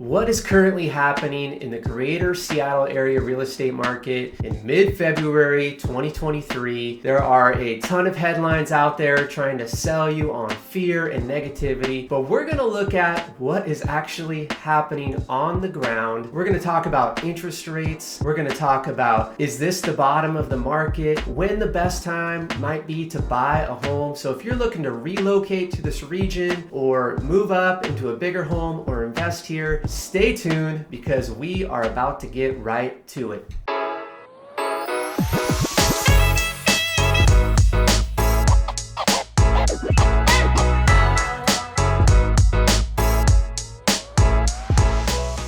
What is currently happening in the greater Seattle area real estate market in mid-February 2023? There are a ton of headlines out there trying to sell you on fear and negativity, but we're going to look at what is actually happening on the ground. We're going to talk about interest rates. We're going to talk about, is this the bottom of the market? When the best time might be to buy a home. So if you're looking to relocate to this region or move up into a bigger home or invest here, stay tuned because we are about to get right to it.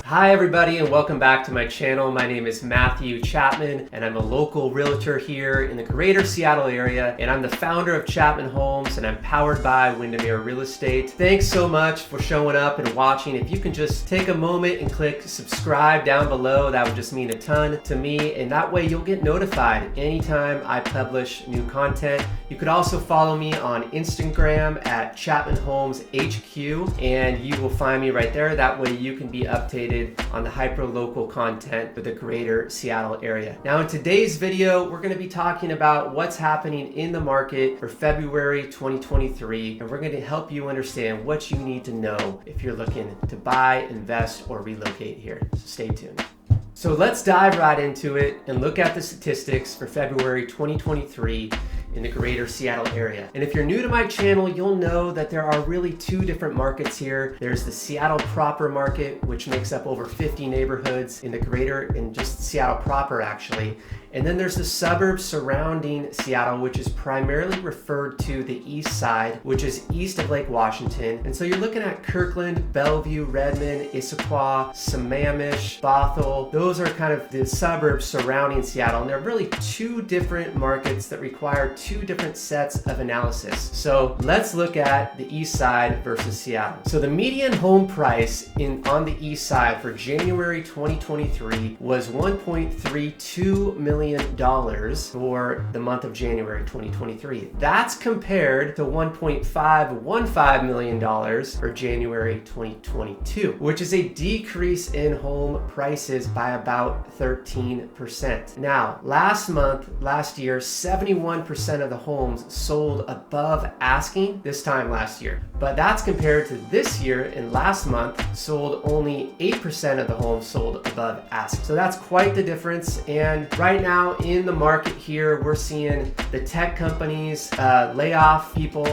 Hi everybody and welcome back to my channel. My name is Matthew Chapman and I'm a local realtor here in the greater Seattle area, and I'm the founder of Chapman Homes and I'm powered by Windermere Real Estate. Thanks so much for showing up and watching. If you can just take a moment and click subscribe down below, that would just mean a ton to me, and that way you'll get notified anytime I publish new content. You could also follow me on Instagram at Chapman Homes HQ and you will find me right there. That way you can be updated on the hyper-local content for the greater Seattle area. Now in today's video, we're going to be talking about what's happening in the market for February 2023, and we're going to help you understand what you need to know if you're looking to buy, invest, or relocate here. So stay tuned. So let's dive right into it and look at the statistics for February 2023 in the greater Seattle area. And if you're new to my channel, you'll know that there are really two different markets here. There's the Seattle proper market, which makes up over 50 neighborhoods in the greater, in just Seattle proper actually. And then there's the suburbs surrounding Seattle, which is primarily referred to the east side, which is east of Lake Washington. And so you're looking at Kirkland, Bellevue, Redmond, Issaquah, Sammamish, Bothell. Those are kind of the suburbs surrounding Seattle. And they're really two different markets that require two different sets of analysis. So let's look at the east side versus Seattle. So the median home price on the east side for January 2023 was $1.32 million for the month of January 2023. That's compared to $1.515 million for January 2022, which is a decrease in home prices by about 13%. Now, last year, 71% of the homes sold above asking this time last year. But that's compared to this year, and last month sold only 8% of the homes sold above ask. So that's quite the difference. And right now in the market here, we're seeing the tech companies lay off people,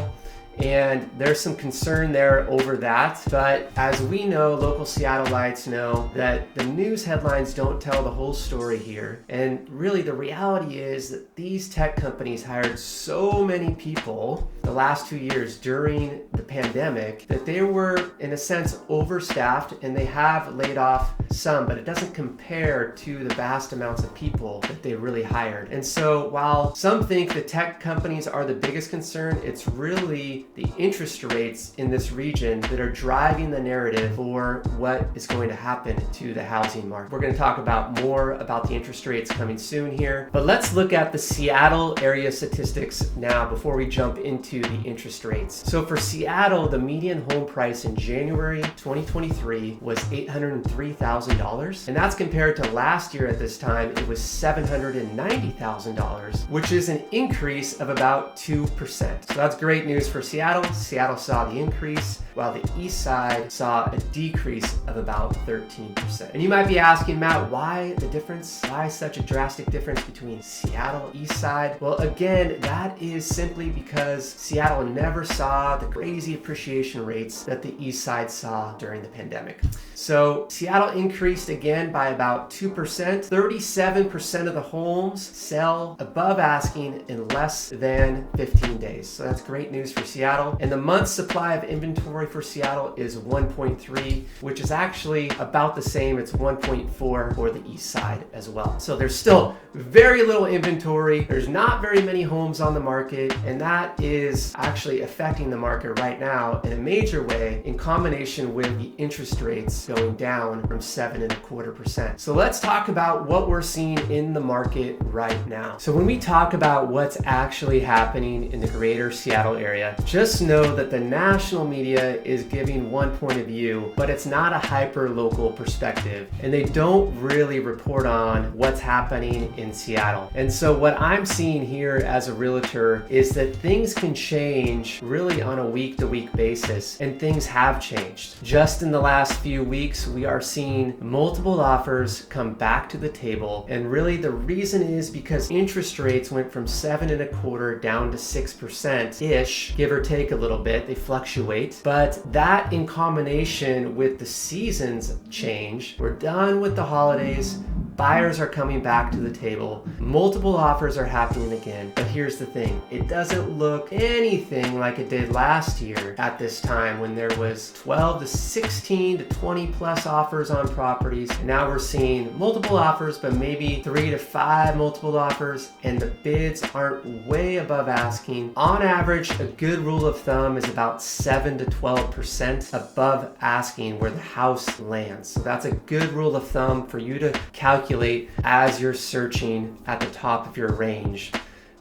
and there's some concern there over that. But as we know, local Seattleites know that the news headlines don't tell the whole story here. And really the reality is that these tech companies hired so many people the last 2 years during the pandemic that they were in a sense overstaffed, and they have laid off some, but it doesn't compare to the vast amounts of people that they really hired. And so while some think the tech companies are the biggest concern, it's really the interest rates in this region that are driving the narrative for what is going to happen to the housing market. We're going to talk about more about the interest rates coming soon here, but let's look at the Seattle area statistics now before we jump into the interest rates. So for Seattle, the median home price in January 2023 was $803,000, and that's compared to last year at this time, it was $790,000, which is an increase of about 2%. So that's great news for Seattle. Seattle saw the increase, while the east side saw a decrease of about 13%. And you might be asking, Matt, why the difference? Why such a drastic difference between Seattle east side? Well, again, that is simply because Seattle never saw the crazy appreciation rates that the east side saw during the pandemic. So Seattle increased again by about 2%. 37% of the homes sell above asking in less than 15 days. So that's great news for Seattle. And the month's supply of inventory for Seattle is 1.3, which is actually about the same. It's 1.4 for the east side as well. So there's still very little inventory. There's not very many homes on the market, and that is actually affecting the market right now in a major way, in combination with the interest rates going down from 7.25%. So let's talk about what we're seeing in the market right now. So when we talk about what's actually happening in the greater Seattle area, just know that the national media media is giving one point of view, but it's not a hyper-local perspective, and they don't really report on what's happening in Seattle. And so what I'm seeing here as a realtor is that things can change really on a week-to-week basis, and things have changed. Just in the last few weeks, we are seeing multiple offers come back to the table, and really the reason is because interest rates went from 7.25% down to 6%-ish, give or take a little bit. They fluctuate, but that in combination with the seasons change, we're done with the holidays, buyers are coming back to the table, multiple offers are happening again. But here's the thing, it doesn't look anything like it did last year at this time when there was 12 to 16 to 20 plus offers on properties. And now we're seeing multiple offers, but maybe 3 to 5 multiple offers, and the bids aren't way above asking. On average, a good rule of thumb is about 7 to 12% above asking where the house lands. So that's a good rule of thumb for you to calculate as you're searching at the top of your range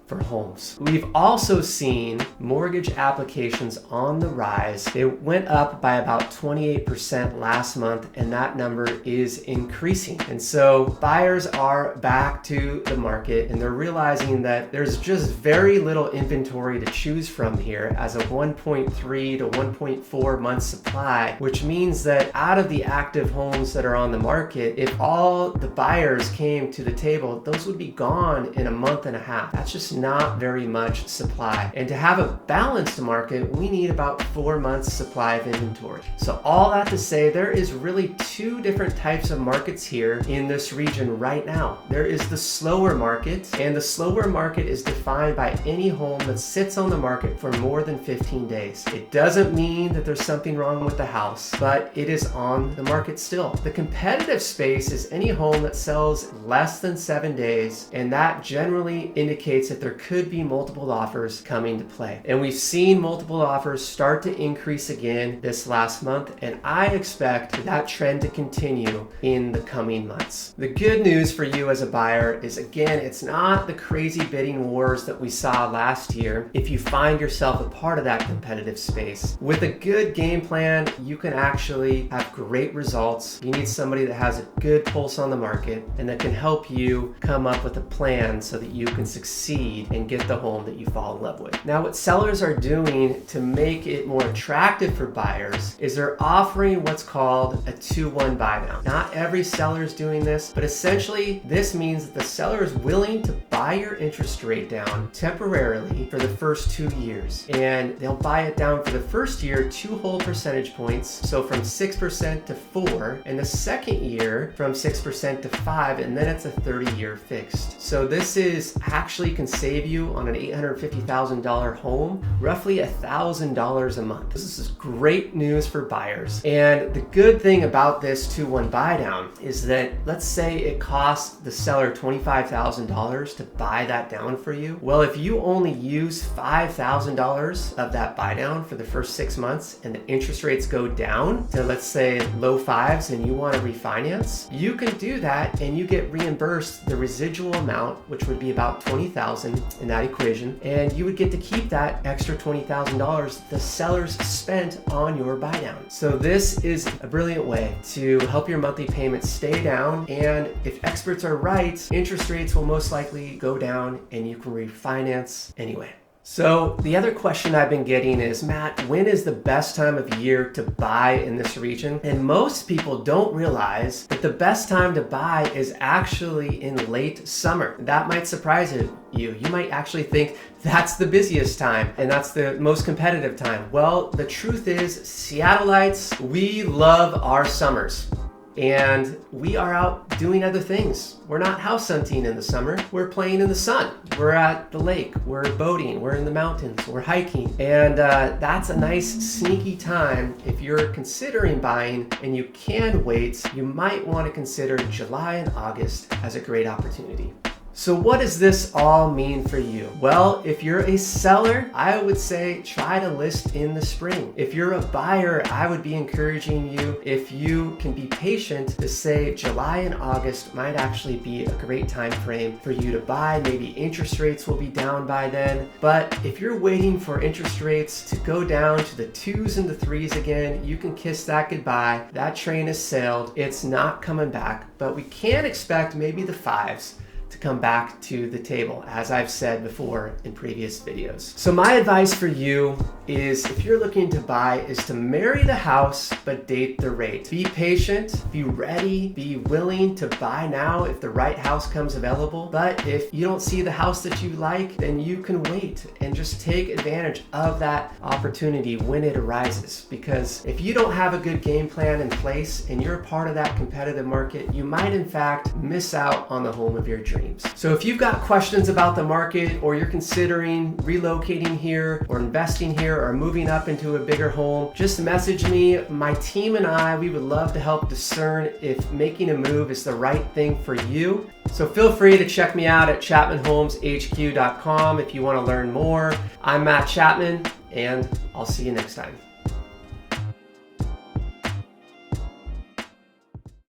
for homes. We've also seen mortgage applications on the rise. They went up by about 28% last month, and that number is increasing. And so buyers are back to the market, and they're realizing that there's just very little inventory to choose from here as a 1.3 to 1.4 month supply, which means that out of the active homes that are on the market, if all the buyers came to the table, those would be gone in a month and a half. That's just not very much supply. And to have a balanced market, we need about 4 months supply of inventory. So all that to say, there is really 2 different types of markets here in this region right now. There is the slower market, and the slower market is defined by any home that sits on the market for more than 15 days. It doesn't mean that there's something wrong with the house, but it is on the market still. The competitive space is any home that sells less than 7 days, and that generally indicates that there could be multiple offers coming to play. And we've seen multiple offers start to increase again this last month, and I expect that trend to continue in the coming months. The good news for you as a buyer is, again, it's not the crazy bidding wars that we saw last year. If you find yourself a part of that competitive space, with a good game plan, you can actually have great results. You need somebody that has a good pulse on the market and that can help you come up with a plan so that you can succeed and get the home that you fall in love with. Now, what sellers are doing to make it more attractive for buyers is they're offering what's called a 2-1 buy down. Not every seller is doing this, but essentially this means that the seller is willing to buy your interest rate down temporarily for the first 2 years. And they'll buy it down for the first year 2 whole percentage points, so from 6% to 4%, and the second year from 6% to 5%, and then it's a 30-year fixed. So this is actually can save you on an $850,000 home roughly $1,000 a month. This is great news for buyers. And the good thing about this 2-1 buy down is that, let's say it costs the seller $25,000 to buy that down for you. Well, if you only use $5,000 of that buy down for the first 6 months and the interest rates go down to, let's say, low 5s, and you want to refinance, you can do that and you get reimbursed the residual amount, which would be about $20,000 in that equation, and you would get to keep that extra $20,000 the sellers spent on your buy down. So this is a brilliant way to help your monthly payments stay down, and if experts are right, interest rates will most likely go down and you can refinance anyway. So the other question I've been getting is, Matt, when is the best time of year to buy in this region? And most people don't realize that the best time to buy is actually in late summer. That might surprise you. You might actually think that's the busiest time and that's the most competitive time. Well, the truth is, Seattleites, we love our summers. And we are out doing other things. We're not house hunting in the summer. We're playing in the sun. We're at the lake. We're boating. We're in the mountains. We're hiking. And that's a nice sneaky time. If you're considering buying and you can wait, you might want to consider July and August as a great opportunity. So what does this all mean for you? Well, if you're a seller, I would say try to list in the spring. If you're a buyer, I would be encouraging you, if you can be patient, to say July and August might actually be a great time frame for you to buy. Maybe interest rates will be down by then. But if you're waiting for interest rates to go down to the 2s and the 3s again, you can kiss that goodbye. That train has sailed. It's not coming back, but we can expect maybe the 5s to come back to the table, as I've said before in previous videos. So my advice for you is, if you're looking to buy, is to marry the house but date the rate. Be patient, be ready, be willing to buy now if the right house comes available. But if you don't see the house that you like, then you can wait and just take advantage of that opportunity when it arises. Because if you don't have a good game plan in place and you're a part of that competitive market, you might in fact miss out on the home of your dreams. So if you've got questions about the market, or you're considering relocating here or investing here or moving up into a bigger home, just message me. My team and I, we would love to help discern if making a move is the right thing for you. So feel free to check me out at chapmanhomeshq.com if you want to learn more. I'm Matt Chapman, and I'll see you next time.